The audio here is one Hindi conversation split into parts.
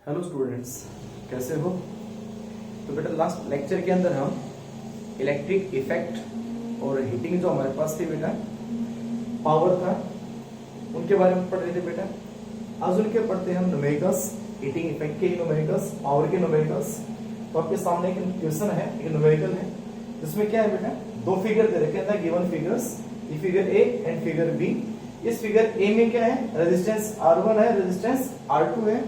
हेलो स्टूडेंट्स, कैसे हो? तो बेटा लास्ट लेक्चर के अंदर हम इलेक्ट्रिक इफेक्ट और हीटिंग जो हमारे पास थी बेटा, पावर था, उनके बारे में पढ़ रहे थे बेटा। आज उनके पढ़ते हैं हम न्यूमेरिकल्स, हीटिंग इफेक्ट के न्यूमेरिकल्स, पावर के न्यूमेरिकल्स। तो आपके सामने एक क्वेश्चन है, एक न्यूमेरिकल है, जिसमें क्या है बेटा, दो फिगर दे रखे हैं, गिवन फिगर्स, ये figure A and figure B. इस फिगर ए में क्या है, रेजिस्टेंस R1 है, रेजिस्टेंस R2 है,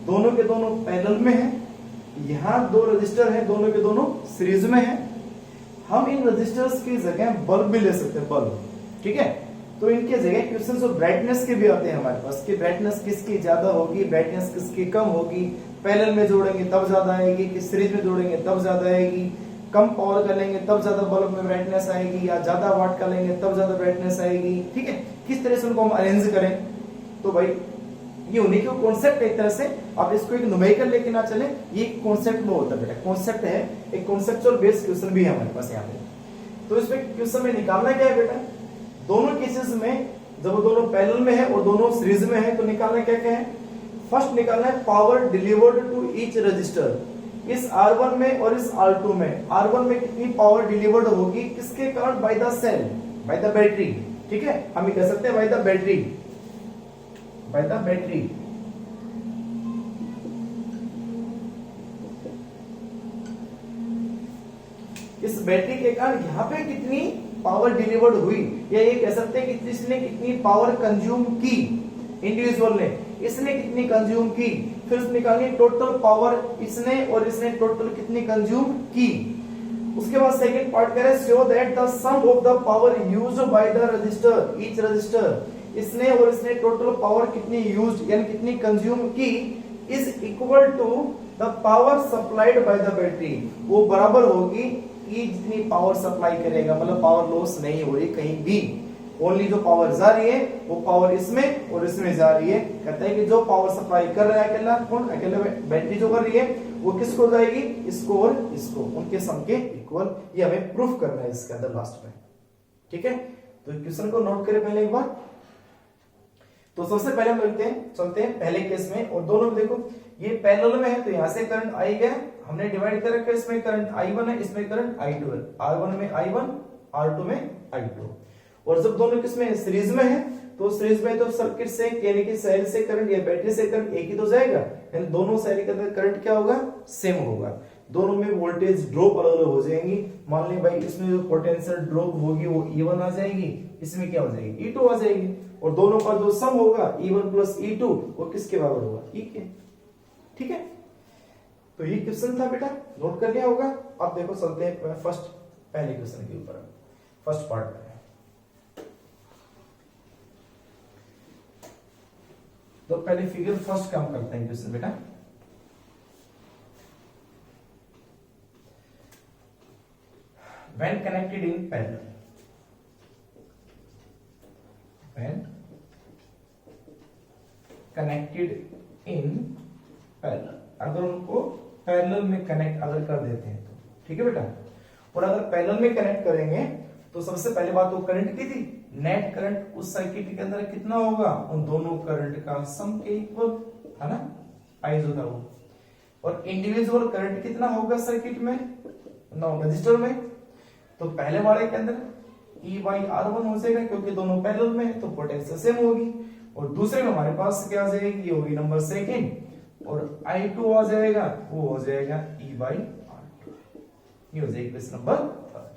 दोनों के दोनों पैरेलल में है। यहाँ दो रजिस्टर है, दोनों के दोनों सीरीज में है। हम इन रजिस्टर्स की जगह बल्ब भी ले सकते हैं, बल्ब, ठीक है। तो इनके जगह क्वेश्चन ऑफ ब्राइटनेस के भी आते हैं हमारे पास कि ब्राइटनेस किसकी ज्यादा होगी, ब्राइटनेस किसकी कम होगी, पैरेलल में जोड़ेंगे तब ज्यादा आएगी कि सीरीज में जोड़ेंगे तब ज्यादा आएगी, कम पावर का लेंगे तब ज्यादा बल्ब में ब्राइटनेस आएगी, या ज्यादा वाट का लेंगे तब ज्यादा ब्राइटनेस आएगी, ठीक है। किस तरह से उनको हम अरेंज करें। तो भाई ये उन्हीं का कॉन्सेप्ट, एक तरह से आप इसको एक न्यूमेरिकल लेके ना चले, ये कॉन्सेप्ट में होता है बेटा, कॉन्सेप्ट है, एक कॉन्सेप्चुअल बेस्ड क्वेश्चन भी है हमारे पास यहाँ पे। तो इसमें क्वेश्चन में निकालना क्या है बेटा, दोनों केसेस में जब दोनों पैरेलल में है और दोनों सीरीज में है, तो निकालना क्या क्या है। फर्स्ट निकालना है power delivered to each resistor. इस R1 में और इस R2 में, R1 में कितनी पावर डिलीवर्ड होगी, किसके कारण, by the cell, by the battery, ठीक है। हम ये कह सकते हैं by the battery, by the battery. इस बैटरी के कारण यहाँ पे कितनी पावर डिलीवर्ड हुई, या ये कह सकते हैं कि इसने कितनी पावर कंज्यूम की, इंडिविजुअल ने, इसने कितनी कंज्यूम की। फिर निकालिए टोटल पावर, इसने और इसने टोटल कितनी कंज्यूम की। उसके बाद सेकंड पार्ट कह रहे हैं show that the sum of the power used by the resistor, each resistor, इसने और इसने टोटल पावर कितनी यूज्ड यानी कितनी कंज्यूम की, is equal to the power supplied by the battery, वो बराबर होगी कि जितनी पावर सप्लाई करेगा, मतलब पावर लॉस नहीं हो रही कहीं भी, ओनली जो पावर जा रही है वो पावर इसमें और इसमें जा रही है। कहता है कि जो पावर सप्लाई कर रहा है अकेला, कौन, अकेले बैटरी जो कर रही है, वो किसको जाएगी, इसको और इसको, उनके सम के इक्वल। ये हमें प्रूफ करना है इसके अंदर लास्ट में, ठीक है। तो क्वेश्चन को नोट करें पहले एक बार। तो सबसे पहले हम चलते हैं पहले केस में, और दोनों में देखो ये पैरेलल में है, तो यहां से करंट आई गया, हमने डिवाइड कर रखा है, इसमें करंट I1 है, इसमें करंट I2 है, R1 में I1, R2 में I2। और जब दोनों किसमें सीरीज में है, तो सीरीज में तो सर्किट से यानी कि सेल से करंट या बैटरी से करंट एक ही तो जाएगा, यानी दोनों सेल के अंदर करंट क्या होगा, सेम होगा। दोनों में वोल्टेज ड्रॉप अलग अलग हो जाएंगी। मान ली भाई इसमें जो पोटेंशियल ड्रॉप होगी वो E1 आ जाएगी, इसमें क्या हो जाएगी, E2 आ जाएगी, और दोनों का जो सम होगा E1 प्लस E2 वो किसके बराबर होगा, E के, ठीक है। तो ये क्वेश्चन था बेटा, नोट कर लिया होगा। अब देखो चलते हैं फर्स्ट पहले क्वेश्चन के ऊपर, फर्स्ट पार्ट में। तो पहले फिगर फर्स्ट काम करते हैं क्वेश्चन बेटा। When connected in parallel, when connected in parallel, अगर उनको पैरेलल में कनेक्ट अगर कर देते हैं तो ठीक है बेटा। और अगर पैरेलल में कनेक्ट करेंगे तो सबसे पहले बात वो करंट की थी, नेट करंट उस सर्किट के अंदर कितना होगा, उन दोनों करंट का सम के इक्वल, है ना, आई जो था वो। और इंडिविजुअल करंट कितना होगा सर्किट में, रजिस्टर में, तो पहले वाले के अंदर E/R1 हो जाएगा क्योंकि दोनों पैरेलल में है, तो पोटेंशियल सेम होगी। और दूसरे में हमारे पास क्या आ जाएगी, ये होगी नंबर सेकंड, और I2 आ जाएगा, वो हो जाएगा E/R2, ये हो जाएगी क्वेश्चन नंबर थर्ड।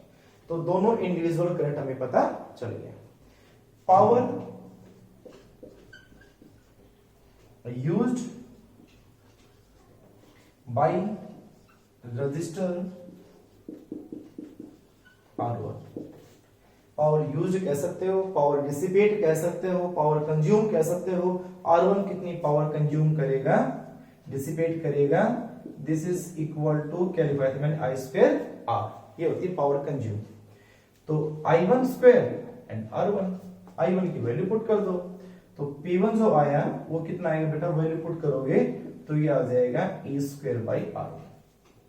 तो दोनों इंडिविजुअल करंट हमें पता चल गया। Power used by register R1, power use कह सकते हो, पावर डिसिपेट कह सकते हो, पावर कंज्यूम कह सकते हो। R1 कितनी पावर कंज्यूम करेगा, डिसिपेट करेगा, दिस इज इक्वल टू क्या लिखा है मैंने, I स्क्वायर R, ये होती है पावर कंज्यूम। तो I1 square and R1, I1 की वैल्यू पुट कर दो, तो P1 जो आया वो कितना आएगा बेटा, वैल्यू पुट करोगे तो ये आ जाएगा E स्क्वायर बाई R,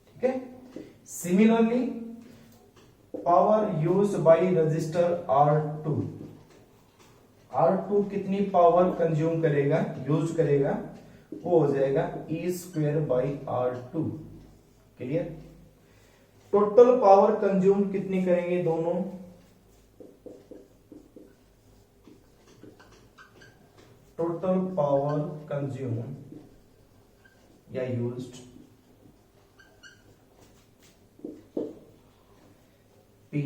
ठीक है। Similarly power used by register R2, R2 कितनी पावर कंज्यूम करेगा, यूज करेगा, वो हो जाएगा E square by R two. Clear? Total power consume कितनी करेंगे दोनों? टोटल पावर कंज्यूम या used P,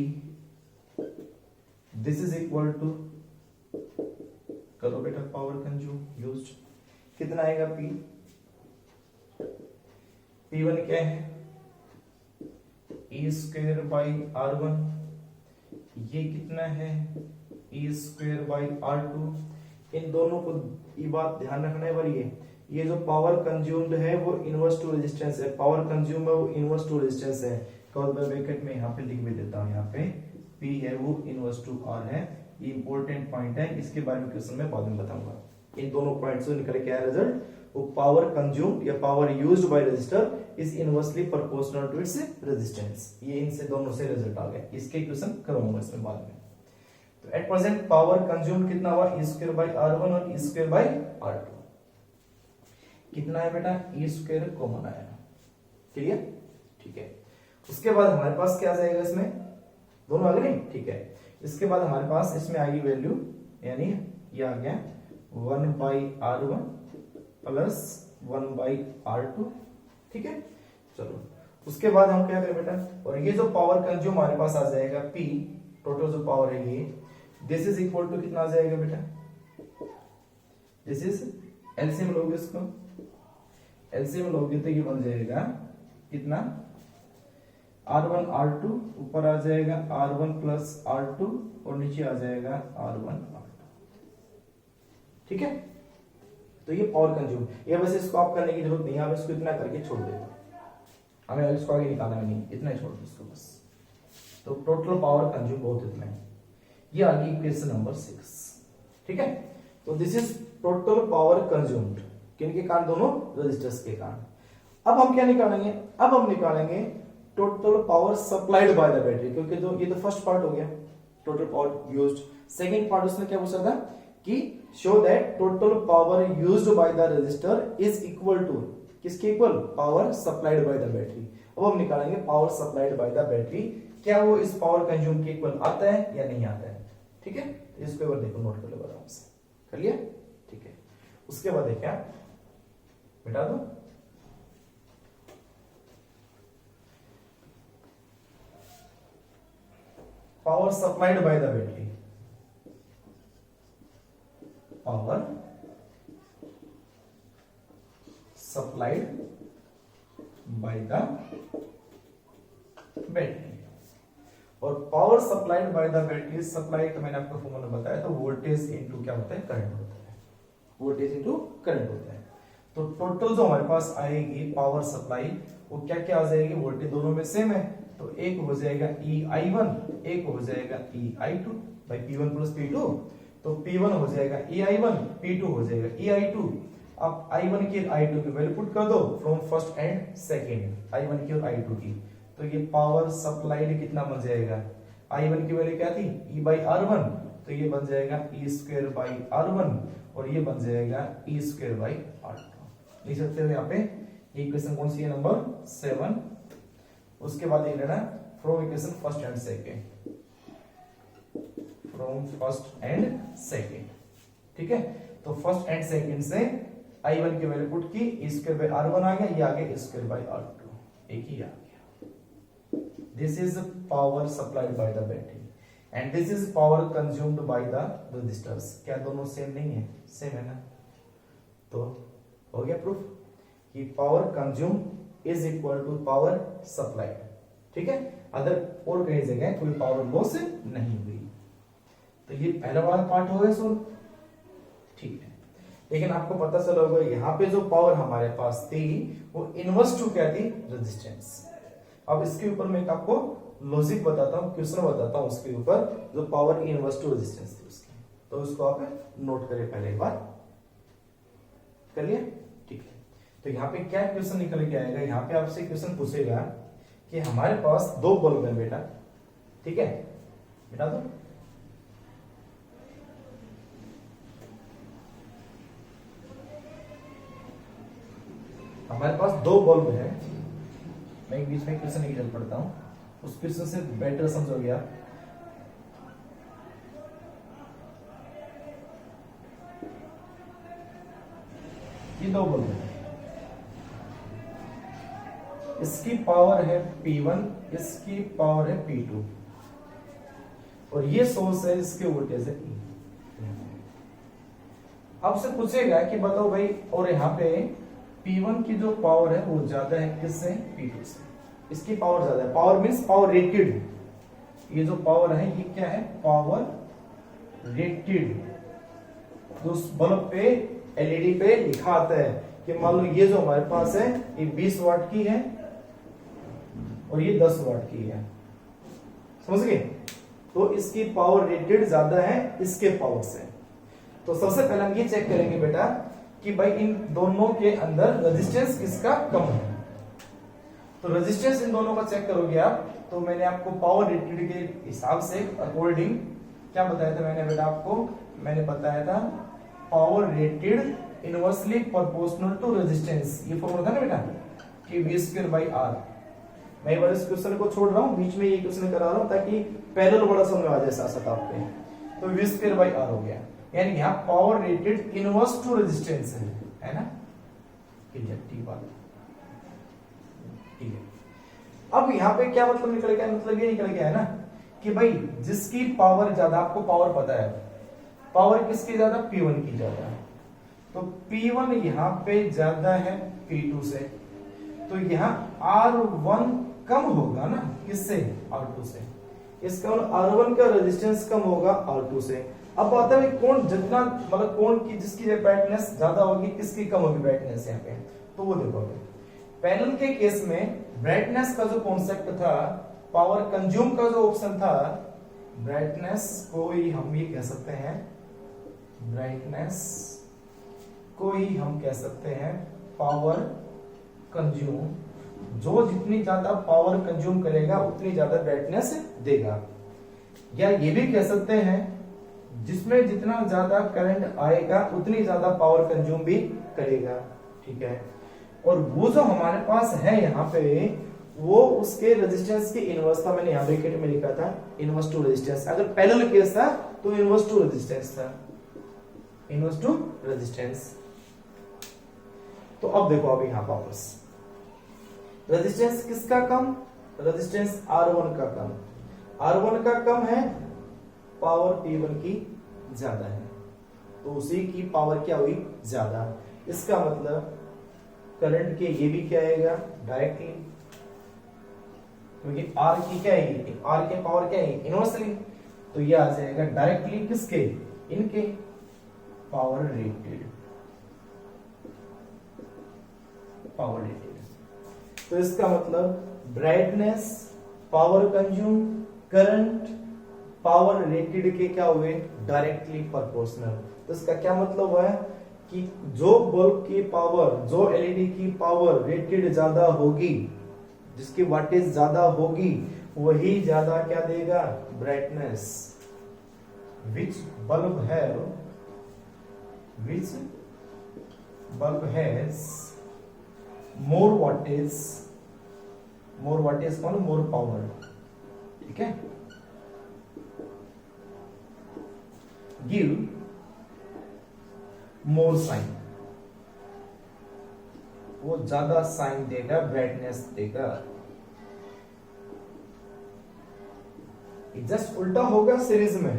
this is equal to, करो बेटा, पावर कंज्यूम यूज्ड कितना आएगा P? P1 क्या है? ई स्क्वेयर बाई आर वन। ये कितना है? ई स्क्वेयर बाई आर टू। इन दोनों को ये बात ध्यान रखने वाली है, ये जो पावर कंज्यूम्ड है वो इनवर्स टू रेजिस्टेंस है, पावर कंज्यूम है वो इनवर्स टू रेजिस्टेंस है। कॉल बाय ब्रैकेट में यहाँ पे लिख भी देता हूँ, यहाँ पे P है वो इनवर्स टू R है। ये इंपॉर्टेंट पॉइंट है, इसके बारे में क्वेश्चन में बाद में बताऊंगा। इन दोनों पॉइंट से निकल के आया रिजल्ट, वो पावर कंज्यूम्ड या power used by resistor is inversely proportional to its resistance. ये इनसे दोनों से रिजल्ट आ गया, इसके क्वेश्चन करूंगा इसमें बाद में। तो एट प्रेजेंट पावर कंज्यूम कितना हुआ? ई स्क्वायर बाई आर वन और ई स्क्वायर बाई आर टू। कितना है बेटा? ई स्क्वायर कॉमन आया। क्लियर? ठीक है। उसके बाद हमारे पास क्या आ जाएगा इसमें? दोनों आ गए? ठीक है। इसके बाद हमारे पास इसमें आएगी वैल्यू, यानी ये आ गया 1 by R one plus 1 by R two. ठीक है, चलो उसके बाद हम क्या करें बेटा, और ये जो पावर कंज्यूम हमारे पास आ जाएगा P, टोटल जो पावर है ये, दिस इज इक्वल टू कितना आ जाएगा बेटा? दिस इज एलसीएम लोगे इसको, एलसीएम लोगे तो ये बन जाएगा कितना? R1 R2, ऊपर आ जाएगा R1 प्लस R2 और नीचे आ जाएगा R1 R2। ठीक है, तो ये पावर कंज्यूम। ये वैसे इसको आप करने की जरूरत नहीं है, आप इसको इतना करके छोड़ देना, हमें इसको आगे निकालना नहीं, इतना ही छोड़ दो इसको बस। तो टोटल पावर कंज्यूम बहुत इतना है। ये आ गई इक्वेशन नंबर 6। ठीक है, तो this is total power consumed, किनके कारण? दोनों रेजिस्टर्स के कारण। अब हम क्या निकालेंगे? अब हम निकालेंगे total power supplied by the battery, क्योंकि जो ये तो फर्स्ट पार्ट हो गया total power used. Second part उसने क्या पूछा था कि show that total power used by the resistor is equal to, किसके इक्वल? Power supplied by the battery. अब हम निकालेंगे power supplied by the battery, क्या वो इस पावर कंज्यूम के इक्वल आता है या नहीं आता है। ठीक है, इसको एक बार देखो, नोट कर लो आराम से, कर लिया? ठीक है, उसके बाद क्या मिटा दो, power supplied by the battery, power supplied by the battery. और power supplied by the battery, supply तो मैंने आपको फॉर्मूला बताया, तो वोल्टेज इनटू क्या होता है? करंट होता है, वोल्टेज इनटू करंट होता है। तो टोटल जो हमारे पास आएगी पावर सप्लाई, वो क्या क्या आ जाएगी? वोल्टेज दोनों में सेम है, तो एक हो जाएगा EI1, एक हो जाएगा EI2 भाई P1 प्लस P2, तो P1 हो जाएगा EI1, P2 हो जाएगा EI2। अब I1 की I2 की वैल्यू पुट कर दो from first and second, I1 की और I2 की, तो ये पावर सप्लाइड कितना बन जाएगा? I1 की वैल्यू क्या थी? E बाई R1, तो ये बन जाएगा E स्क्वायर बाई R1 और ये बन जाएगा E स्क्वायर बाई R2। लिख सकते हो यहाँ पे। इक्वेशन कौन सी है? नंबर 7। उसके बाद ये लेना from equation first and second, from first and second. ठीक है, तो फर्स्ट एंड सेकेंड से I1 की वैल्यू पुट की, E स्क्वायर बाई R1 आ गया, ये आ गया E स्क्वायर बाई R2, एक ही आ गया। This is power supplied by the battery and this is power consumed by the resistors। क्या दोनों सेम नहीं है? सेम है ना, तो हो गया प्रूफ कि power consume is equal to power supplied. ठीक है, अगर और कहीं जगह कोई पावर लॉस नहीं हुई, तो ये पहला वाला पार्ट हो गया सोल्व। ठीक है, लेकिन आपको पता चला होगा यहाँ पे जो पावर हमारे पास थी वो इनवर्स टू क्या थी? रेजिस्टेंस। अब इसके ऊपर मैं आपको लॉजिक बताता हूँ, क्वेश्चन बताता हूँ उसके ऊपर, जो पावर इनवर्स टू रेजिस्टेंस थी उसकी, तो उसको आप नोट करें पहले एक बार, कर लिया? ठीक है, तो यहाँ पे क्या क्वेश्चन निकल के आएगा? यहाँ पे आपसे क्वेश्चन पूछेगा कि हमारे पास दो बल्ब है बेटा, ठीक है, बेटा दो, हमारे पास दो बल्ब है, मैं एक बीच में क्वेश्चन नहीं चल पड़ता हूं, उस क्वेश्चन से बेटर समझोगे आप। ये दो बल्ब है, इसकी पावर है P1, इसकी पावर है P2 और ये सोर्स है, इसके वोल्टेज है E। अब से पूछेगा कि बताओ भाई, और यहाँ पे P1 की जो पावर है वो ज्यादा है किससे? P2 से। इसकी पावर ज्यादा है, पावर मीन्स पावर रेटेड, ये जो पावर है ये क्या है? Power rated. तो उस बल्ब पे एलईडी पे लिखा आता है कि मान लो ये जो हमारे पास है ये 20 वाट की है और ये 10 वाट की है, समझ गए? तो इसकी पावर रेटेड ज्यादा है इसके पावर से। तो सबसे पहले हम ये चेक करेंगे बेटा कि भाई इन दोनों के अंदर रेजिस्टेंस किसका कम है। तो रेजिस्टेंस इन दोनों का चेक करोगे आप, तो मैंने आपको पावर रेटेड के हिसाब से अकॉर्डिंग क्या बताया था मैंने बेटा आपको? मैंने बताया था power rated inversely proportional to resistance. ये फॉर्मूला था ना बेटा कि V²/R। मैं एक बार इस क्वेश्चन को छोड़ रहा हूं, बीच में ये क्वेश्चन करा रहा हूं ताकि पैरेलल बड़ा समझ में आ जाए साथ आपके। तो V²/R हो गया, यानी यहाँ power rated inverse two resistance है ना, ठीक बात, ठीक है। अब यहाँ पे क्या मतलब निकल गया? मतलब ये निकल गया है ना कि भाई जिसकी पावर ज्यादा, आपको पावर पता है, पावर किसकी ज्यादा? P1 की ज्यादा। तो P1 यहाँ पे ज्यादा है P2 से, तो यहाँ R1 कम होगा ना किससे? R2 से। इसका R1 का रेजिस्टेंस कम होगा R2 से। अब बात है कौन जितना, मतलब कौन की जिसकी ब्राइटनेस ज्यादा होगी, किसकी कम होगी ब्राइटनेस यहाँ पे? तो वो देखो पैनल के केस में ब्राइटनेस का जो कॉन्सेप्ट था, पावर कंज्यूम का जो ऑप्शन था, ब्राइटनेस को ही हम ये कह सकते हैं, ब्राइटनेस को ही हम कह सकते हैं पावर कंज्यूम। जो जितनी ज्यादा पावर कंज्यूम करेगा उतनी ज्यादा ब्राइटनेस देगा। या ये भी कह सकते हैं जिसमें जितना ज्यादा करंट आएगा उतनी ज्यादा पावर कंज्यूम भी करेगा, ठीक है। और वो जो हमारे पास है यहाँ पे, वो उसके रेजिस्टेंस की इनवर्स था। मैंने यहाँ ब्रैकेट में लिखा था इनवर्स टू रेजिस्टेंस। अगर पैरेलल केस था तो इनवर्स टू रेजिस्टेंस था, इनवर्स टू रेजिस्टेंस। तो अब देखो, अब यहाँ वापस रेजिस्टेंस किसका कम? रेजिस्टेंस R1 का कम। R1 का कम है, पावर P1 की ज्यादा है, तो उसी की पावर क्या हुई? ज्यादा। इसका मतलब करंट के ये भी क्या आएगा? डायरेक्टली, क्योंकि R की क्या है? R के पावर क्या है? इनवर्सली। तो ये आ जाएगा डायरेक्टली किसके? इनके, पावर रेटेड, पावर रेटेड। तो इसका मतलब brightness, power consume, current, power rated के क्या हुए? Directly proportional. तो इसका क्या मतलब है कि जो बल्ब की पावर, जो एलईडी की पावर रेटेड ज्यादा होगी, जिसकी वाटेज ज्यादा होगी, वही ज्यादा क्या देगा? Brightness. Which bulb has more wattage, more wattage कौन? मोर पावर, ठीक है। गिव मोर साइन, वो ज्यादा साइन देगा, ब्राइटनेस देगा। जस्ट उल्टा होगा सीरीज में।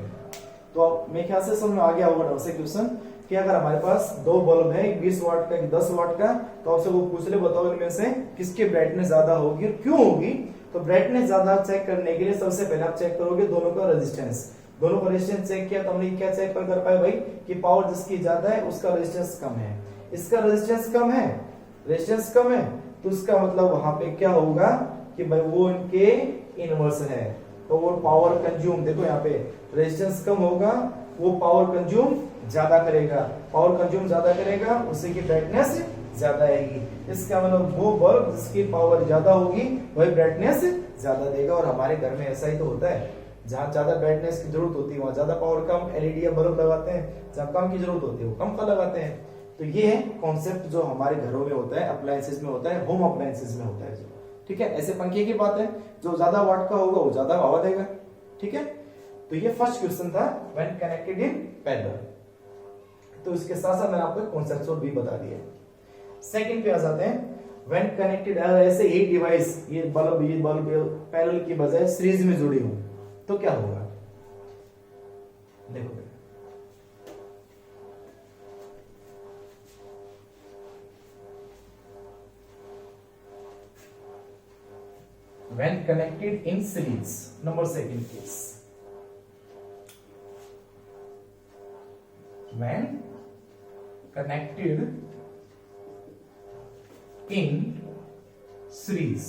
तो अब मेरे ख्याल से समझ में आ गया होगा आपसे क्वेश्चन कि अगर हमारे पास दो बल्ब है, 20 वाट का, 10 वाट का, तो आपसे वो पूछ ले बताओ इनमें से किसकी ब्राइटनेस ज्यादा होगी और क्यों होगी। तो ब्राइटनेस ज्यादा चेक करने के लिए सबसे पहले आप चेक करोगे दोनों का रेजिस्टेंस। दोनों का रेजिस्टेंस चेक किया तो हमने क्या चेक कर पाए भाई कि पावर जिसकी ज्यादा है उसका रेजिस्टेंस कम है। इसका रेजिस्टेंस कम है, रेजिस्टेंस कम है, तो इसका मतलब वहां पे क्या होगा कि भाई वो इनके इनवर्स है। तो वो पावर कंज्यूम, देखो यहाँ पे रेजिस्टेंस कम होगा, वो पावर कंज्यूम ज्यादा करेगा, पावर कंज्यूम ज्यादा करेगा, उसी की ब्राइटनेस ज्यादा आएगी। इसका मतलब वो बल्ब जिसकी पावर ज्यादा होगी वही ब्राइटनेस ज्यादा देगा। और हमारे घर में ऐसा ही तो होता है, जहां ज्यादा ब्राइटनेस की जरूरत होती है वहां ज्यादा पावर कम एलईडी या बल्ब लगाते हैं, जहां कम की जरूरत होती है वो कम का लगाते हैं। तो ये है कॉन्सेप्ट जो हमारे घरों में होता है, अप्लायंसेस में होता है, होम अप्लायंसेस में होता है जो, ठीक है। ऐसे पंखे की बात है, जो ज्यादा वाट का होगा वो ज्यादा हवा देगा, ठीक है। तो ये फर्स्ट क्वेश्चन था व्हेन कनेक्टेड इन पैरेलल। तो इसके साथ साथ मैंने आपको कॉन्सेप्ट और भी बता दिया। सेकंड पे आ जाते हैं, व्हेन कनेक्टेड, ऐसे एक डिवाइस, ये बल्ब पैरेलल की बजाय सीरीज में जुड़ी हूं तो क्या होगा। देखो when connected in series, number second case, when connected in series,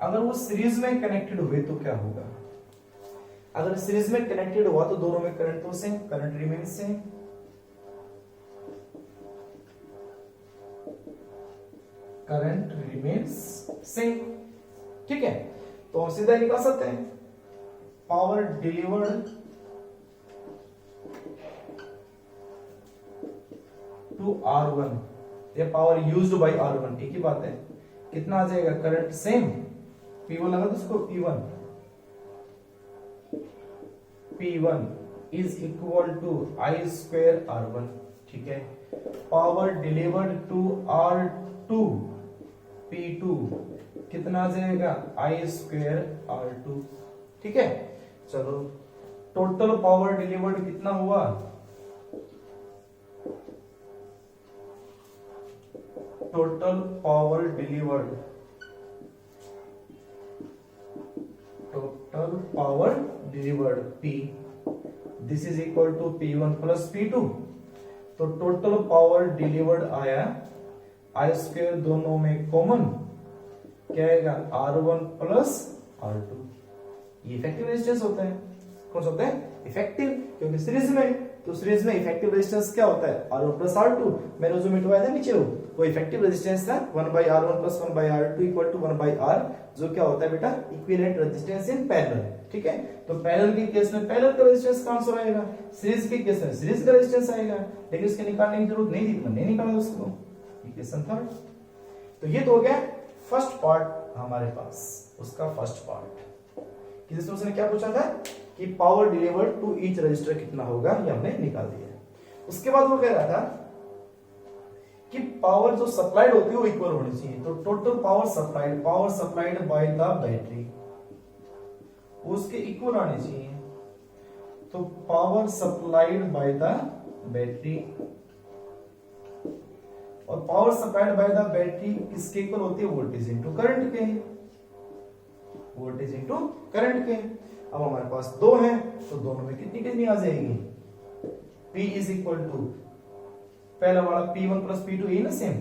अगर वो सीरीज में कनेक्टेड हुए तो क्या होगा। अगर सीरीज में कनेक्टेड हुआ तो दोनों में करंट तो same, current remain same, current remains same, ठीक है। तो हम सीधा निकाल सकते हैं पावर डिलीवर्ड टू R1 या पावर यूज्ड बाय R1, एक ही बात है। कितना आ जाएगा, करंट सेम, P1 लगा तो उसको P1 is equal to I square R1, ठीक है। Power delivered to R2 P2 कितना आ जाएगा, I स्क्वायर R2, ठीक है। चलो टोटल पावर डिलीवर्ड कितना हुआ, total power delivered, total power delivered P, this is equal to P1 plus P2। तो टोटल पावर डिलीवर्ड आया I स्क्वायर, दोनों में कॉमन क्या आएगा, R1 प्लस R2। ये इफेक्टिव रेजिस्टेंस होता है। कौन सा होता है, इफेक्टिव, क्योंकि सीरीज में, तो सीरीज में इफेक्टिव रेजिस्टेंस क्या होता है, R1 प्लस R2। मैंने जो मिटवाया था नीचे वो इफेक्टिव रेजिस्टेंस था 1/R1 plus 1/R2 equal to 1/R, जो क्या होता है बेटा, इक्विवेलेंट रेजिस्टेंस इन पैरेलल, ठीक है। तो पैरेलल के केस में पैरेलल का रेजिस्टेंस कौन सा आएगा, सीरीज के केस में सीरीज का रेजिस्टेंस आएगा, लेकिन इसके निकालने की जरूरत नहीं थी, नहीं निकाला उसको। Equation third. तो ये तो हो गया फर्स्ट पार्ट हमारे पास, उसका फर्स्ट पार्ट कि जिसमें उसने क्या पूछा था कि power delivered to each resistor कितना होगा, ये हमने निकाल दिया। उसके बाद वो कह रहा था कि पावर जो सप्लाइड होती है वो इक्वल होनी चाहिए। तो total power supplied by the battery उसके इक्वल आनी चाहिए। तो power supplied by the battery, और power supplied by the battery किसके इक्वल होती है, वोल्टेज इनटू करंट के, वोल्टेज इनटू करंट के। अब हमारे पास दो हैं तो दोनों में कितनी कितनी आ जाएगी, P इज इक्वल टू, पहला वाला P1 प्लस P2 ये ना सेम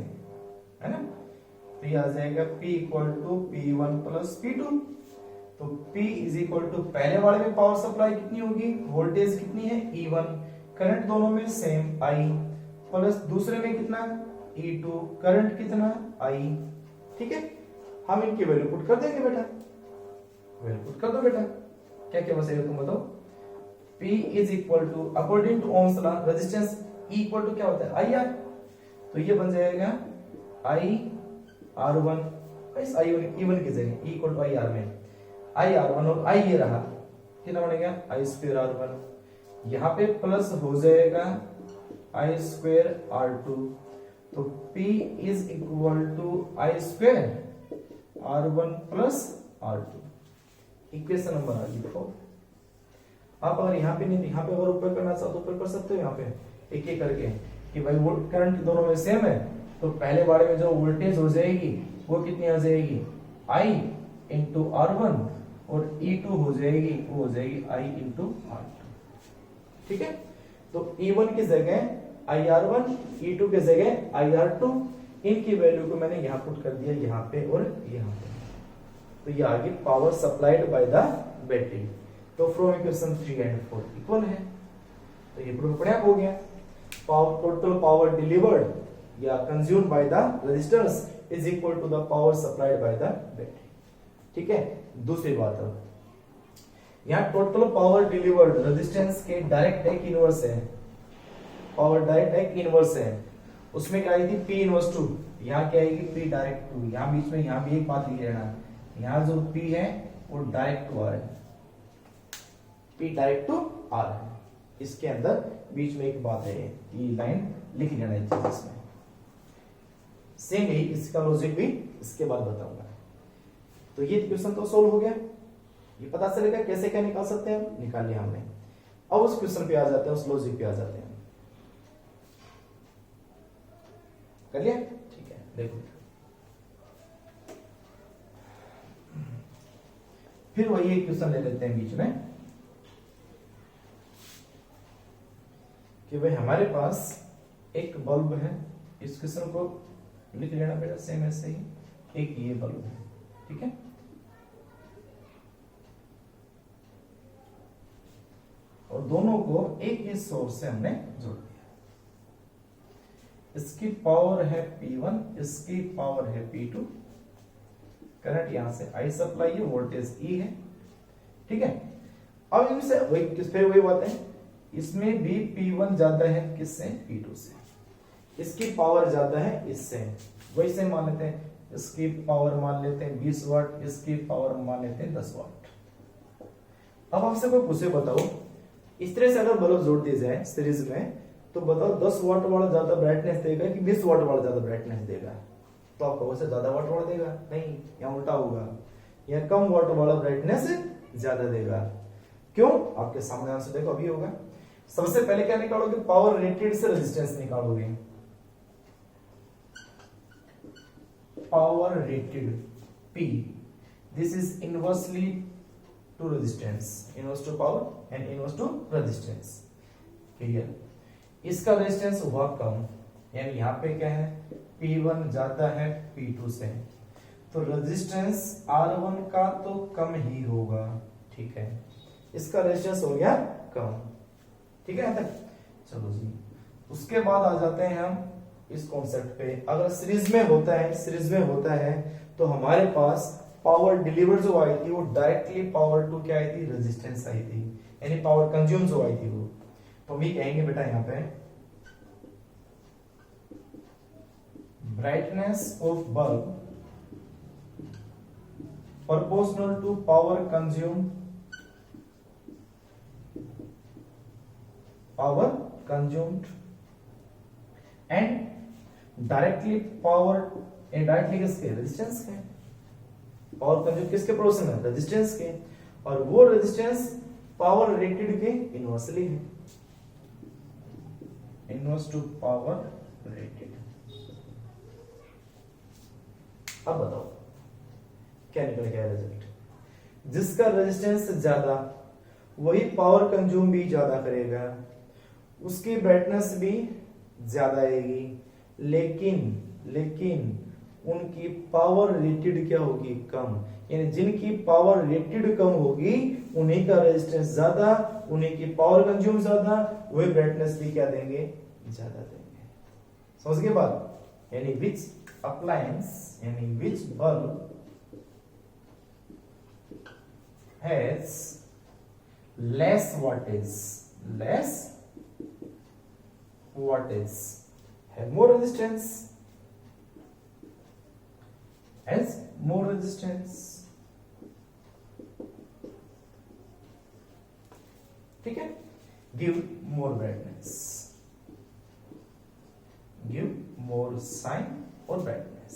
है ना, P आ जाएगा P equal to P1 plus P2। तो P इज इक्वल टू, पहले वाले में पावर सप्लाई कितनी होगी, वोल्टेज कितनी है E1, करंट दोनों में सेम I, प्लस दूसरे में कितना E2, करंट कितना I, ठीक है। हम इनकी वैल्यू पुट कर देंगे बेटा, वैल्यू पुट कर दो बेटा। क्या क्या बचेगा तुम बताओ, P is equal to, according to Ohm's law resistance E equal to क्या होता है IR, तो ये बन जाएगा I R1, इस I1 की जगह E इक्वल टू IR में I R1 और I ये रहा, कितना बनेगा I स्क्वायर R1, यहाँ पे प्लस हो जाएगा I स्क्वायर R2। तो P is equal to I square R1 plus R2। Equation number आ गई 4। आप अगर यहाँ पे नहीं, यहाँ पे अगर ऊपर करना चाहो तो ऊपर कर सकते हो, यहाँ पे एक एक करके कि भाई वोल्ट करंट दोनों में सेम है, तो पहले वाले में जो वोल्टेज हो जाएगी वो कितनी आ जाएगी I इंटू R1, और E2 हो जाएगी, वो हो जाएगी I इंटू R2, ठीक है। तो E1 की जगह IR1, E2 की जगह IR2, इनकी वैल्यू को मैंने यहाँ पुट कर दिया, यहाँ पे और यहाँ पे। तो ये आगे power supplied by the battery. तो फ्रॉम इक्वेशन 3 एंड 4 इक्वल है, तो ये प्रूफ अपने आप हो गया। पावर, टोटल पावर डिलीवर्ड या consumed by the resistance is equal to the power supplied by the battery, ठीक है। दूसरी बात है, यहाँ टोटल पावर डिलीवर्ड रेजिस्टेंस के डायरेक्ट एक इनवर्स है, पावर डायरेक्ट एक इनवर्स है, उसमें क्या आई थी P इनवर्स 2, यहाँ क्या आएगी P डायरेक्ट 2। यहाँ बीच में यहाँ भी एक बात लिख लेना, यहाँ जो P है वो डायरेक्ट टू R है, P डायरेक्ट टू R है। इसके अंदर बीच में एक बात है, ये लाइन लिख लेना इसमें। सेम ही इसका लॉजिक भी इसके बाद बताऊंगा। तो ये क्वेश्चन तो सोल्व हो गया, ये पता चलेगा कैसे क्या निकाल सकते हैं हम, निकाल लिया हमने। अब उस क्वेश्चन पे आ जाते हैं, उस लॉजिक पे आ जाते हैं। कर लिया, ठीक है। देखो फिर वही एक क्वेश्चन ले लेते हैं बीच में कि भाई हमारे पास एक बल्ब है, इस क्वेश्चन को लिख लेना बेटा सेम ऐसे ही, एक ये बल्ब है, ठीक है। और दोनों को एक ही सोर्स से हमने जोड़ दिया। इसकी पावर है P1, इसकी पावर है P2, करंट यहां से I सप्लाई है, वोल्टेज E है, ठीक है। अब इनसे फिर वही बात है, इसमें भी P1 ज्यादा है किससे, P2 से, इसकी पावर ज्यादा है इससे, वही से मान लेते हैं, इसकी पावर मान लेते हैं 20 वाट, इसकी पावर मान लेते हैं 10 वाट। अब आपसे कोई पूछे बताओ, इस तरह से अगर बल्ब जोड़ दिया जाए सीरीज में, तो बताओ 10 वाट वाला ज्यादा ब्राइटनेस देगा कि 20 वाट वाला ज्यादा ब्राइटनेस देगा? तो आप कहोगे से ज्यादा वाट वाला देगा, नहीं, यहाँ उल्टा होगा, यहाँ कम वाट वाला ब्राइटनेस ज्यादा देगा। क्यों? आपके सामने आंसर देखो अभी होगा। सबसे पहले क्या निकालोगे, पावर रेटेड से रेजिस्टेंस निकालोगे, power rated P, this is inversely to resistance, inverse to power and inverse to resistance, clear. इसका रेजिस्टेंस हुआ कम, यानी यहाँ पे क्या है, P1 ज्यादा है P2 से, तो रेजिस्टेंस R1 का तो कम ही होगा, ठीक है। इसका रेजिस्टेंस हो गया कम, ठीक है तक। चलो जी, उसके बाद आ जाते हैं हम इस कॉन्सेप्ट पे। अगर सीरीज में होता है तो हमारे पास पावर डिलीवर जो आई थी वो डायरेक्टली पावर टू क्या आई थी, रेजिस्टेंस आई थी, यानी पावर कंज्यूम जो आई थी वो, तो हम ये कहेंगे बेटा यहाँ पे brightness of bulb proportional to power consumed and directly किसके, रेजिस्टेंस के। पावर कंज्यूम किसके प्रोपोर्शनल है, रेजिस्टेंस के, और वो रेजिस्टेंस पावर रेटेड के इनवर्सली है, इनवर्स टू पावर रेटेड। अब बताओ क्या निकल गया रिजल्ट, जिसका रेजिस्टेंस ज्यादा वही पावर कंज्यूम भी ज्यादा करेगा, उसकी ब्राइटनेस भी ज्यादा आएगी, लेकिन उनकी पावर रेटेड क्या होगी, कम। यानी जिनकी पावर रेटेड कम होगी उन्हीं का रेजिस्टेंस ज्यादा, उन्हीं की पावर कंज्यूम ज्यादा, वही ब्राइटनेस भी क्या देंगे, ज्यादा देंगे। समझ गए बात? यानी विच अप्लायंस, यानी विच bulb has less wattage have more resistance, ठीक है, give more brightness, give more shine or brightness।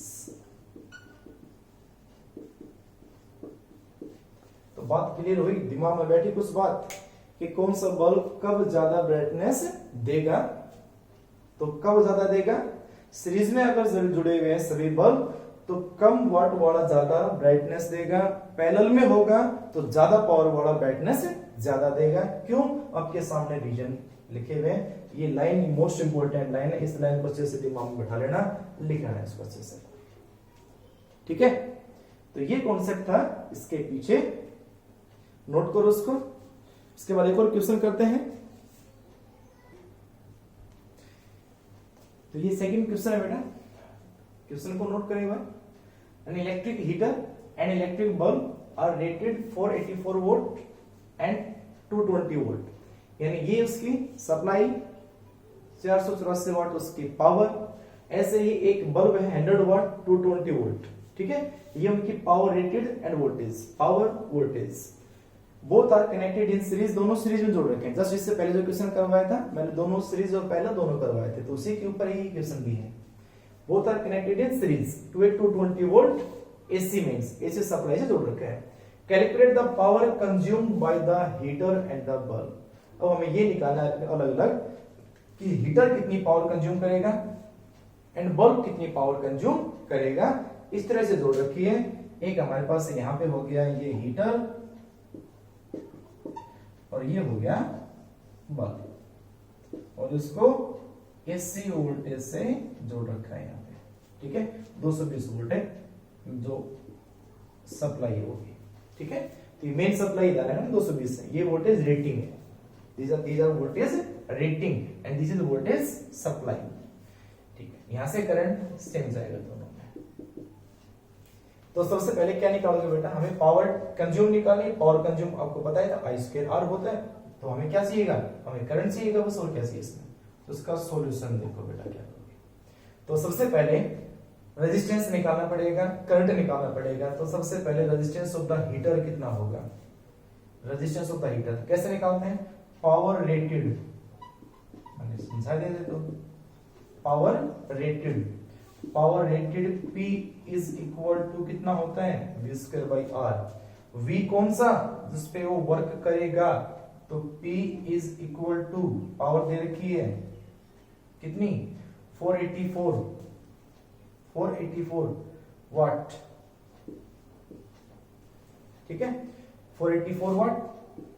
तो बात क्लियर हुई, दिमाग में बैठी कुछ बात कि कौन सा बल्ब कब ज्यादा ब्राइटनेस देगा, तो कब ज्यादा देगा, सीरीज में अगर जुड़े हुए हैं सभी बल्ब तो कम वाट वाला ज्यादा ब्राइटनेस देगा, पैरेलल में होगा तो ज्यादा पावर वाला ब्राइटनेस ज्यादा देगा। क्यों? आपके सामने रीजन लिखे हुए हैं, ये लाइन मोस्ट इंपोर्टेंट लाइन है, इस लाइन को अच्छे से दिमाग में बैठा लेना, लिख लेना इसको अच्छे से, ठीक है। तो ये कॉन्सेप्ट था इसके पीछे, नोट करो उसको। उसके बाद एक और क्वेश्चन करते हैं। तो ये सेकंड क्वेश्चन है बेटा, क्वेश्चन को नोट करें भाई। An electric heater and electric bulb are rated 484 volt and 220 volt, यानी ये उसकी सप्लाई 484 वाट उसकी पावर। ऐसे ही एक बल्ब है 100 वाट 220 वोल्ट, ठीक है, ये उनकी power rated and voltage, power voltage. Both are connected in series, दोनों सीरीज में जोड़ रखे हैं। जस्ट इससे पहले जो क्वेश्चन करवाया था मैंने, दोनों सीरीज और पहला दोनों करवाए थे, तो उसी के ऊपर ही क्वेश्चन भी है। Both are connected in series to a 220 volt AC mains, AC supply से जोड़ रखा है। Calculate the power consumed by the heater and the bulb. अब हमें ये निकालना है अलग अलग कि हीटर कितनी पावर कंज्यूम करेगा एंड बल्ब कितनी पावर कंज्यूम करेगा। इस तरह से जोड़ रखी है। एक हमारे पास यहां पे हो गया ये हीटर और ये हो गया बल्ब, और इसको एसी वोल्टेज से जोड़ रखा है यहाँ पे, ठीक है। 220 वोल्ट है जो सप्लाई होगी, ठीक है। तो ये मेन सप्लाई डाला है ना 220 से, ये वोल्टेज रेटिंग है। these are voltage rating and this is voltage supply, ठीक है। यहां से करंट सेम जाएगा दोनों में। तो सबसे पहले क्या निकालोगे बेटा, हमें पावर कंज्यूम निकालनी। पावर कंज्यूम आपको पता है आई स्क्वायर आर होता है, तो हमें क्या चाहिएगा, हमें करंट चाहिएगा बस, और क्या चाहिए इसमें। तो इसका सॉल्यूशन देखो बेटा क्या करोगे। तो सबसे पहले रेजिस्टेंस निकालना पड़ेगा, करंट निकालना पड़ेगा। तो सबसे पहले रेजिस्टेंस ऑफ द हीटर कितना होगा, रेजिस्टेंस ऑफ द हीटर कैसे निकालते हैं, पावर रेटेड, मैंने समझा दिया तो power rated, power rated P is equal to कितना होता है V square by R। V कौन सा, जिस पे वो वर्क करेगा, तो P is equal to power दे रखी है कितनी 484 वाट, ठीक है। 484 watt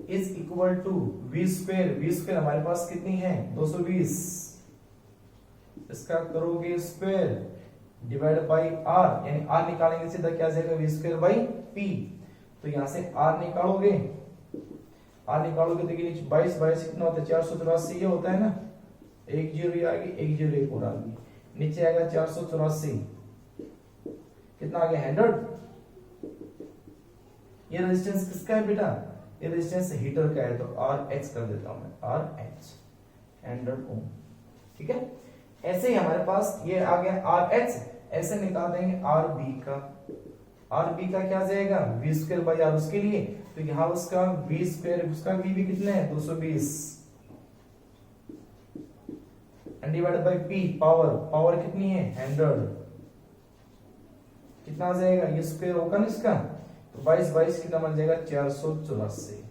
is equal to V square, V square हमारे पास कितनी है 220, इसका करोगे स्क्वायर डिवाइड बाई R, यानी R निकालेंगे सीधा क्या जाएगा V स्क्वायर बाई P। तो यहां से R निकालोगे, तो नीचे 22 कितना होता है 484, ये होता है ना, एक जीरो आ गई, एक जीरो एक और आ गई, नीचे आएगा 484, कितना आ गया 100। ये रेजिस्टेंस किसका है बेटा, ये रेजिस्टेंस हीटर का है, तो RH कर देता हूं मैं, RH 100 ओम, ठीक है। ऐसे ही हमारे पास ये आ गया RH, ऐसे निकाल देंगे RB का, RB का क्या जाएगा V स्क्वायर बाई R उसके लिए, तो यहां उसका V स्क्वायर, उसका V भी कितना है 220 and divided by P, power कितनी है 100, कितना आ जाएगा, ये स्क्वायर होगा ना इसका, तो 22 कितना बन जाएगा 484।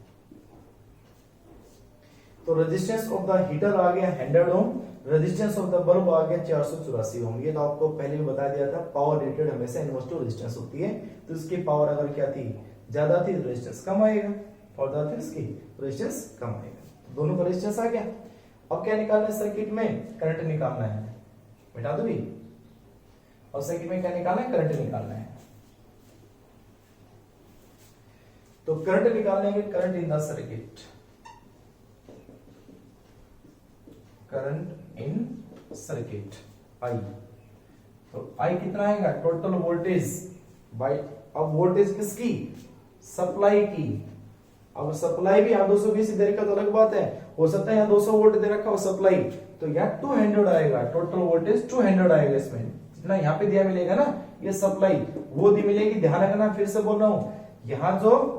तो रेजिस्टेंस ऑफ द हीटर आ गया 100 ओम, रेजिस्टेंस ऑफ द बल्ब आ गया 484 ओम। ये तो आपको पहले भी बता दिया था, पावर रेटेड हमेशा इनवर्स टू रेजिस्टेंस होती है, तो इसकी पावर अगर क्या थी ज्यादा थी तो रेजिस्टेंस कम आएगा, और ज्यादा थी इसकी रेजिस्टेंस कम आएगा। तो दोनों का रेजिस्टेंस आ गया। अब क्या निकालना है सर्किट में, करंट निकालना है, मिटा दो भी, और सर्किट में क्या निकालना है, करंट निकालना है। तो करंट निकालने के, current in the circuit, current in circuit I, तो I कितना आएगा टोटल वोल्टेज बाय, अब वोल्टेज किसकी, सप्लाई की। अब सप्लाई भी यहाँ 220 दे रखा तो अलग बात है, हो सकता है यहाँ 200 वोल्ट दे रखा हो सप्लाई, तो यहाँ 200 आएगा, टोटल वोल्टेज 200 आएगा इसमें, जितना यहाँ पे दिया मिलेगा ना ये सप्लाई वो दी मिलेगी। ध्यान रखना, फिर से बोल रहा हूं, यहाँ जो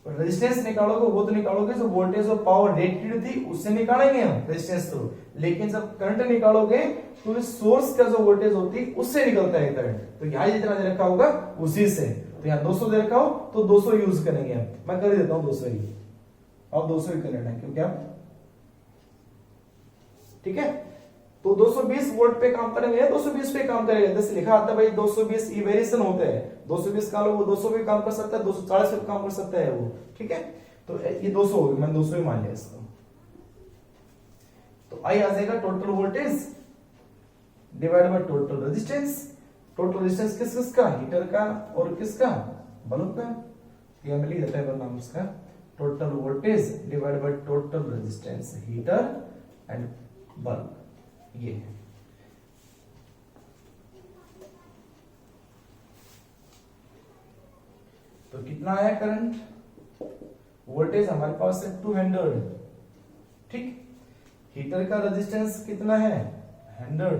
रेजिस्टेंस निकालोगे वो तो निकालोगे जो वोल्टेज और पावर रेटेड थी उससे निकालेंगे हम रेजिस्टेंस तो, लेकिन जब करंट निकालोगे तो इस सोर्स का जो वोल्टेज होती है उससे निकलता है करंट, तो यहाँ जितना दे रखा होगा उसी से। तो यहाँ 200 दे रखा हो तो 200 यूज करेंगे हम, मैं कर देता हूँ 200 ही, और 200 ही कर लेना क्योंकि आप, ठीक है। तो 220 वोल्ट पे काम करेंगे, 220 पे काम करेगा, जैसे लिखा आता है भाई 220 ये वेरिएशन होता है, 220 का लो वो 200 पे काम कर सकता है, 240 पे काम कर सकता है वो, ठीक है। तो ये 200 हो गया, मैंने 200 ही मान लिया इसको। तो आई आ जाएगा total voltage divide by total resistance. Total resistance किस किसका, हीटर का और किसका, बल्ब का। ये मैं लिख देता है नाम उसका, total voltage divide by total resistance heater and bulb, ये है। तो कितना आया करंट, वोल्टेज हमारे पास है 200, ठीक। हीटर का रेजिस्टेंस कितना है 100,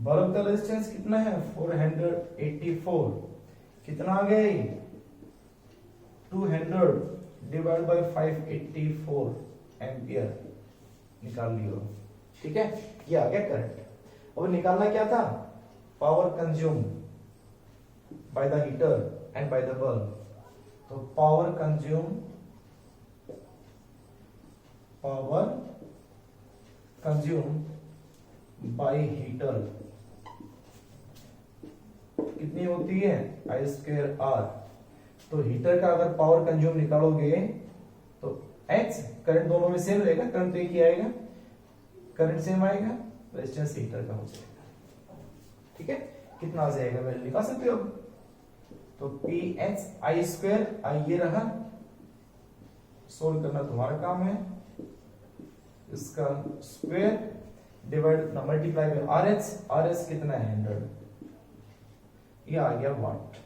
बल्ब का रेजिस्टेंस कितना है 484, कितना आ गया 200 डिवाइड बाय 584 एम्पियर निकाल लियो। ठीक है, ये आ गया करंट। अब निकालना क्या था, power consume by the heater and bye the bulb. तो पावर कंज्यूम बाय हीटर कितनी होती है I²R। तो हीटर का अगर पावर कंज्यूम निकालोगे तो H, करंट दोनों में सेम रहेगा, करंट तो एक ही आएगा, करंट सेम आएगा, रेजिस्टेंस हीटर का हो जाएगा। ठीक है, कितना आ जाएगा वैल्यू निकाल सकते हो। तो PH I², ये रहा, सोल्व करना तुम्हारा काम है, इसका square divide multiply by RH कितना है 100, ये आ गया वाट।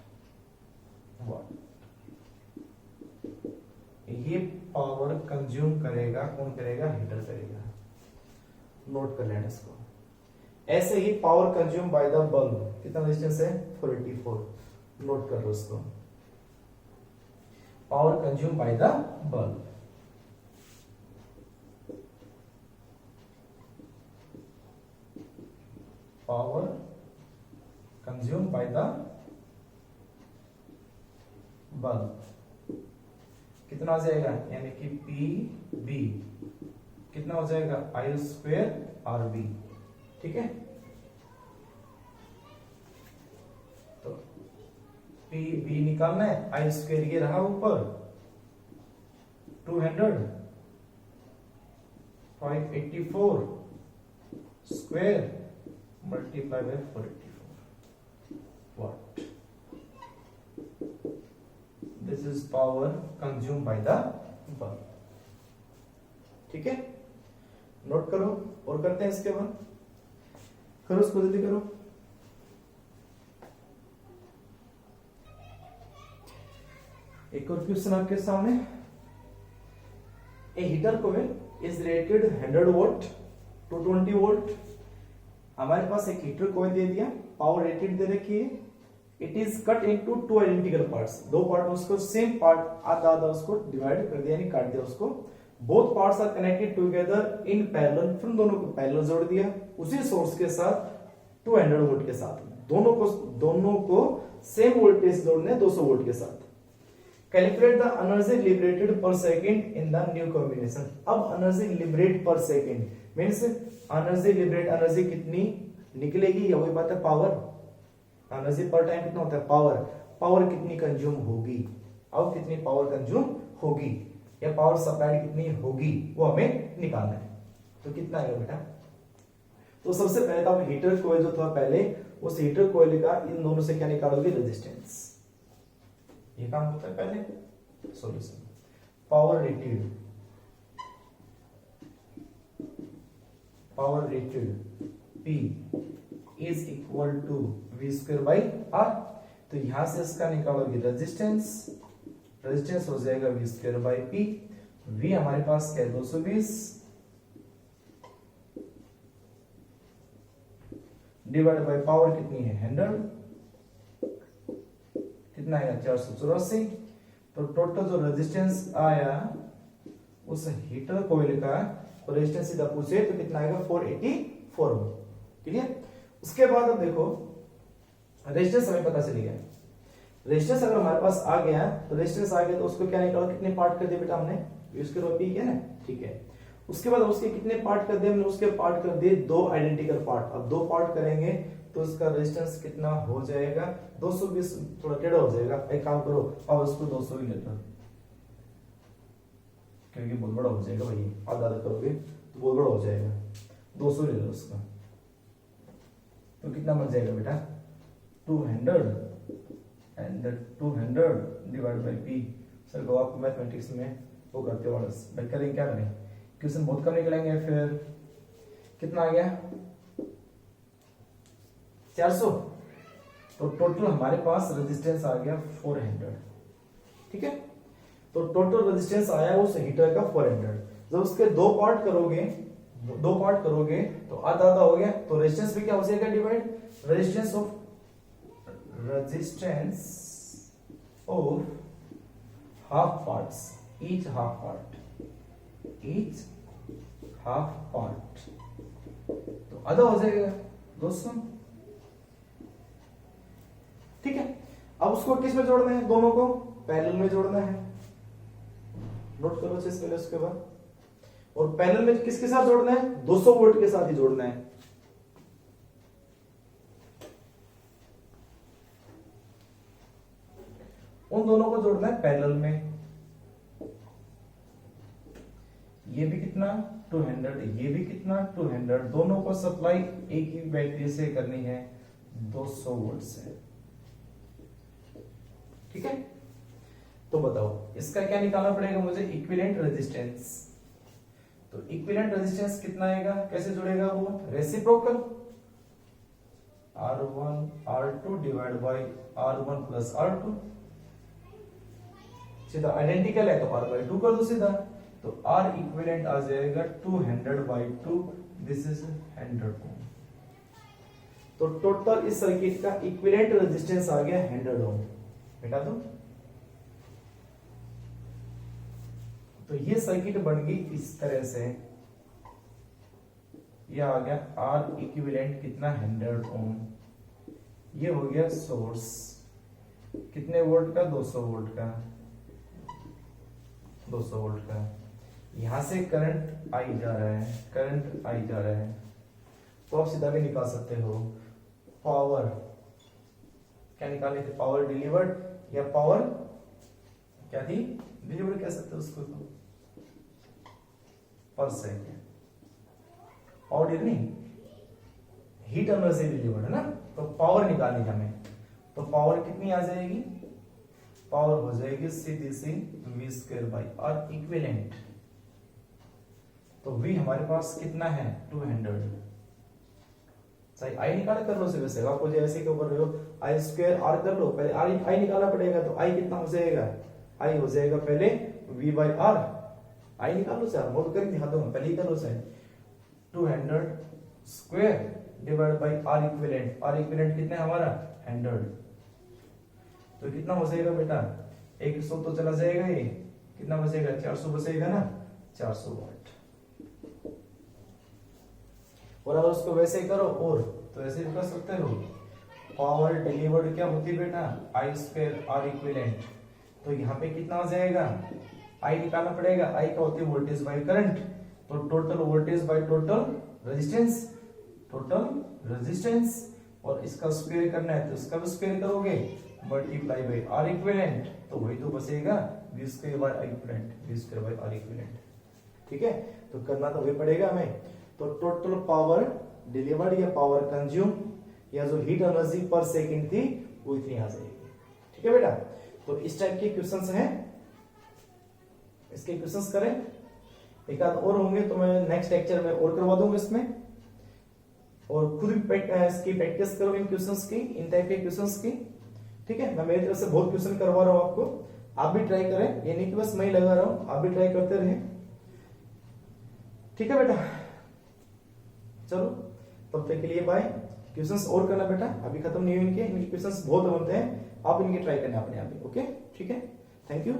ये पावर कंज्यूम करेगा, कौन करेगा, हीटर करेगा। नोट कर लेना इसको। ऐसे ही power consume by the bulb, कितना रेजिस्टेंस है 484, नोट कर लो इसको। Power consume by the bulb, power consume by the bulb कितना आ जाएगा, यानी कि PB कितना हो जाएगा I²RB। ठीक है, तो PB निकालना है, I² ये रहा ऊपर 200 584 square multiply by 484 watt. This is power consume by the bulb. ठीक है, नोट करो और करते हैं इसके बाद, करो इसको जल्दी करो। एक और क्वेश्चन आपके सामने, a heater coil is rated 100 volt to 20 volt. हमारे पास एक हीटर कोयल दे दिया, पावर रेटेड दे रखी है, it is cut into 2 identical parts, दो पार्ट में उसको सेम पार्ट आधा आधा उसको डिवाइड कर दिया, यानी काट दिया उसको। Both parts are connected together in parallel, फिर दोनों को पैरेलल जोड़ दिया उसी सोर्स के साथ 200 वोल्ट के साथ, दोनों को सेम वोल्टेज जोड़ने 200 वोल्ट के साथ। कैलकुलेट द एनर्जी लिबरेटेड पर second in the new combination. अब एनर्जी लिबरेट पर second means energy liberate, energy कितनी निकलेगी, या वही बात है पावर, एनर्जी पर टाइम कितना होता है पावर, पावर कितनी कंज्यूम होगी, अब कितनी पावर कंज्यूम होगी या पावर सप्लाई कितनी होगी वो हमें निकालना है। तो कितना आएगा बेटा, तो सबसे पहले तो आप हीटर कोयल जो था पहले, उस हीटर कोयल का इन दोनों से क्या निकालोगे, रेजिस्टेंस, ये काम होता है पहले। Solution, power rated P is equal to V² by R। तो यहां से इसका निकालोगे रेजिस्टेंस, रेजिस्टेंस हो जाएगा V² बाई P। V हमारे पास क्या है 220 डिवाइड बाय पावर कितनी है 100, कितना आएगा 484। तो टोटल जो रेजिस्टेंस आया उस हीटर कोयल का, तो रेजिस्टेंस सीधा पूछे तो कितना आएगा 484। क्लियर। उसके बाद अब देखो रेजिस्टेंस हमें पता चल गया, रेजिस्टेंस अगर हमारे पास आ गया तो रेजिस्टेंस आ गया तो उसको क्या निकालो, कितने पार्ट कर दिए बेटा हमने, उसके बाद पी है ना, ठीक है। उसके बाद उसके कितने पार्ट कर दिए हमने, उसके पार्ट कर दिए 2 आइडेंटिकल पार्ट। अब 2 पार्ट करेंगे तो इसका रेजिस्टेंस कितना हो जाएगा 220, थोड़ा टेढ़ा हो जाएगा, एक काम करो और उसको 200 ही लेता, क्योंकि बहुत बड़ा हो जाएगा भाई, आधा आधा करोगे तो बहुत बड़ा हो जाएगा, 200 ले लो उसका। तो कितना बन जाएगा बेटा 200 and 200 divide by P. Sir को आपको मैथमेटिक्स में वो करते हो भाई, करेंगे क्या करें, क्वेश्चन बहुत कम निकलेंगे। फिर कितना आ गया 400। तो टोटल हमारे पास रेजिस्टेंस आ गया 400, ठीक है। तो टोटल रेजिस्टेंस आया उस हीटर का 400। जब उसके दो पार्ट करोगे तो आधा आधा हो गया, तो रेजिस्टेंस भी क्या हो जाएगा divide, resistance of half parts, each half part, तो आधा हो जाएगा 200। ठीक है, अब उसको किस में जोड़ना है, दोनों को पैरेलल में जोड़ना है, नोट करो चीज पहले, उसके बाद और पैरेलल में किसके साथ जोड़ना है, 200 वोल्ट के साथ ही जोड़ना है। उन दोनों को जोड़ना है पैरेलल में। ये भी कितना 200, ये भी कितना 200, दोनों को सप्लाई एक ही बैटरी से करनी है 200 वोल्ट से। ठीक है, तो बताओ इसका क्या निकालना पड़ेगा मुझे, इक्विवेलेंट रेजिस्टेंस। तो इक्विवेलेंट रेजिस्टेंस कितना आएगा, कैसे जुड़ेगा वो, reciprocal R1 R2 divide by R1 plus R2, सीधा आइडेंटिकल है तो R बाय 2 कर दो सीधा, तो R इक्विवेलेंट आ जाएगा 200 बाय 2, दिस इज 100 ओम। तो टोटल इस सर्किट का इक्विवेलेंट रेजिस्टेंस आ गया 100 ओम। बेटा दो, तो ये सर्किट बन गई इस तरह से, ये आ गया R इक्विवेलेंट कितना 100 ओम, ये हो गया सोर्स कितने वोल्ट का, 200 वोल्ट का, 200 वोल्ट का। यहां से करंट आई जा रहा है, तो आप सीधा भी निकाल सकते हो। पावर क्या निकाले थे, पावर डिलीवर्ड या पावर क्या थी, डिलीवर्ड कह सकते हो उसको, तो पर सेकेंड पावर नहीं, हीट एनर्जी डिलीवर्ड है ना, तो पावर निकालनी है हमें, तो पावर कितनी आ जाएगी, पावर हो जाएगी सीधी सी v square by R equivalent. तो v हमारे पास कितना है 200, सही आई निकाला कर लो, वैसे आपको जो ऐसे क्यों कर रहे हो, आई स्क्वायर आर कर लो, पहले आई निकालना पड़ेगा, तो आई कितना हो जाएगा, आई हो जाएगा पहले v बाई आर, आई निकालो सर, मोल कर दिखाता हूं, पहले ही कर लो sir, 200 square divide by R equivalent कितना है हमारा 100, तो कितना हो जाएगा बेटा, 100 तो चला जाएगा, ये कितना बचेगा 400 बचेगा ना, 400 वाट। और अगर उसको वैसे करो और तो ऐसे भी कर सकते हो, पावर डिलीवर्ड क्या होती बेटा, आई स्क्वायर आर इक्विवेलेंट, तो यहाँ पे कितना हो जाएगा, आई निकालना पड़ेगा, आई का होती है वोल्टेज बाय करंट, तो total voltage by total resistance, और इसका स्क्वायर करना है तो इसका भी स्क्वायर करोगे, मल्टीप्लाई बाय आर इक्विवेलेंट, तो वही तो बचेगा v square by R equivalent. ठीक है, तो करना तो वही पड़ेगा हमें, तो टोटल पावर डिलीवर्ड या पावर कंज्यूम या जो हीट एनर्जी पर सेकंड थी वो इतनी आ जाएगी। ठीक है बेटा, तो इस टाइप के क्वेश्चंस हैं, इसके क्वेश्चंस करें, एक आध और होंगे तो मैं नेक्स्ट लेक्चर में और करवा दूंगा इसमें, और खुद भी इसकी प्रैक्टिस करो इन क्वेश्चंस की, इन टाइप के क्वेश्चंस की। ठीक है, मैं मेरी तरफ से बहुत क्वेश्चन करवा रहा हूं आपको, आप भी ट्राई करें, ये नहीं कि बस मैं ही लगा रहा हूं, आप भी ट्राई करते रहें। ठीक है बेटा, चलो तब तक के लिए बाय। क्वेश्चंस और करना बेटा, अभी खत्म नहीं हुए इनके क्वेश्चंस बहुत बनते हैं, आप इनके ट्राई करना अपने आप ही। ओके, ठीक है, थैंक यू।